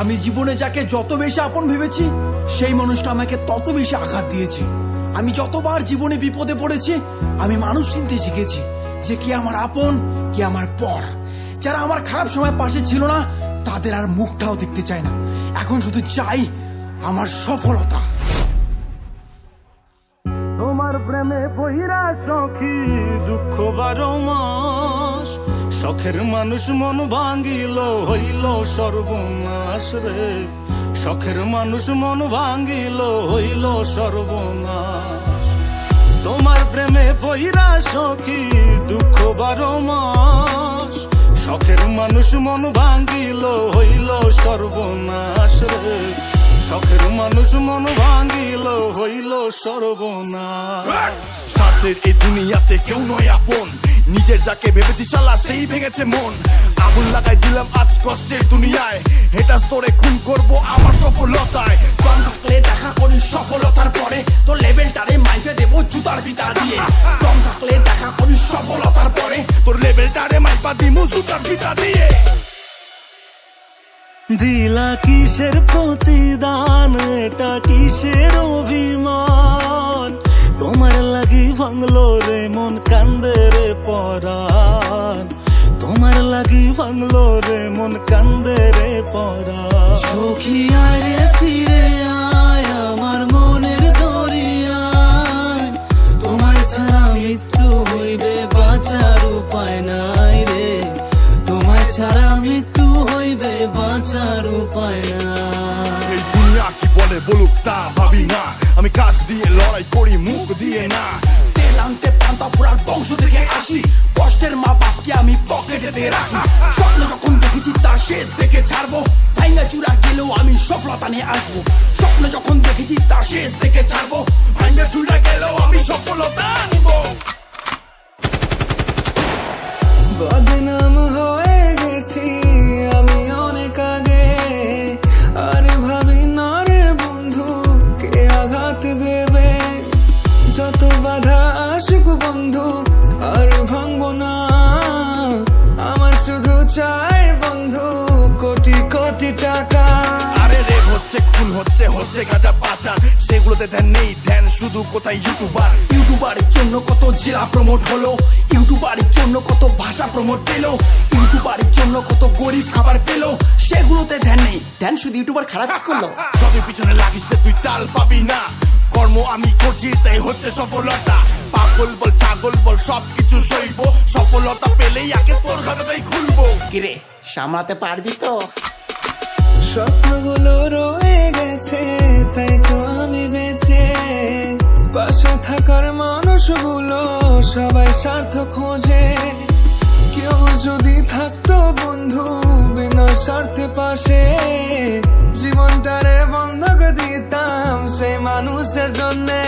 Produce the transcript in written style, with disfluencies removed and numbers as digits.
আমি জীবনে যাকে যত বেশি আপন ভেবেছি সেই মানুষটা আমাকে তত বেশি আঘাত দিয়েছে। আমি যতবার জীবনে বিপদে পড়েছি আমি মানুষ চিনতে শিখেছি যে কি আমার আপন কি আমার পর। যারা আমার খারাপ সময় পাশে ছিল না তাদের আর মুখটাও দেখতে চায় না, এখন শুধু চাই আমার সফলতা। তোমার প্রেমে বহিরা সখী দুঃখ 12 মাস, শখের মানুষ মন ভাঙ্গিল হইল সর্বনাশ রে, শখের মানুষ মন ভাঙ্গিল হইল সর্বনাশ। তোমার প্রেমে বহিরা সখী দুঃখ 12 মাস, শখের মানুষ মন ভাঙ্গিল হইল সর্বনাশ রে, শখের মানুষ মন ভাঙ্গিল হইল সর্বনাশ। স্বার্থের এই দুনিয়াতে কেউ নয় আপন, নিজের যাকে ভেবেছি শালা সেই ভেঙেছে মন। আগুন লাগাই দিলাম আজ কষ্টের দুনিয়ায়, এটা স্তরে খুন করবো আমার সফলতায়। দম থাকলে দেখা করি সফলতার পরে, তোর লেভেলটারে মাইফে দেবো জুতার ফিতা দিয়ে। দম থাকলে দেখা করি সফলতার পরে, তোর লেভেলটারে মাইপা দিমু জুতার ফিতা দিয়ে। দিলা কিসের প্রতিদান, এটা কিসের অভিমান, তোমার লাগি ভাঙলো রে মন কান্দে রে পরাণ, তোমার লাগি ভাঙলো রে মন কান্দে রে পরাণ। সখী আয় রে ফিরে আয় আমার মনের দরিয়ায়, তোমার ছাড়া মৃত্যু হইবে বাঁচার উপায় নাই রে, তোমার ছাড়া মৃত্যু হইবে বাঁচার উপায় নাই। এই দুনিয়া কি বলে বলুক তা ভাবি না, আমি কাজ দিয়ে লড়াই করি মুখ দিয়ে না। তেল আনতে পান্তা ফুরার বংশ থেকে আসি, কষ্টের মা বাপকে আমি পকেটেতে রাখি। স্বপ্ন যখন দেখেছি তার শেষ দেখে ছাড়বো, ভাঙ্গা চূড়া গেলেও আমি সফলতা নিয়ে আসবো। স্বপ্ন যখন দেখেছি তার শেষ দেখে ছাড়বো, ভাঙ্গা চূড়া গেলেও আমি সফলতা আনবো। বদনাম হয়ে গেছি আমি অনেক আগে, আর ভাবি না রে বন্ধু কে আঘাত দেবে। যত বাধা আসুক বন্ধু আর ভাঙবো না, আমার শুধু চাই বন্ধু কোটি কোটি টাকা। আরে রেপ হচ্ছে খুন হচ্ছে হচ্ছে গাঁজা পাচার, সেগুলোতে ধ্যান নেই, ধ্যান শুধু কোথায় ইউটিউবার। ইউটিউবারের জন্য কত জেলা প্রমোট হলো, ইউটিউবারের জন্য কত ভাষা প্রমোট পেলো, ইউটিউবারের জন্য কত গরিব খাবার পেলো, সেগুলোতে ধ্যান নেই, ধ্যান শুধু ইউটিউবার খারাপ করলো। যদি পিছনে লাগিস তুই তাল পাবি না, কর্ম আমি করছি তাই হচ্ছে সফলতা। পাগল বল ছাগল বল সবকিছু সইব, সফলতা পেলেই আগে তোর খাতাটাই খুলবো। কিরে সামলাতে পারবি তো? স্বপ্নগুলো রয়ে গেছে তাই তো আমি বেঁচে, পাশে থাকার মানুষগুলো সবাই স্বার্থ খোঁজে। কেউ যদি থাকতো বন্ধু বিনা স্বার্থে পাশে, জীবনটারে বন্ধক দিতাম সেই মানুষের জন্যে।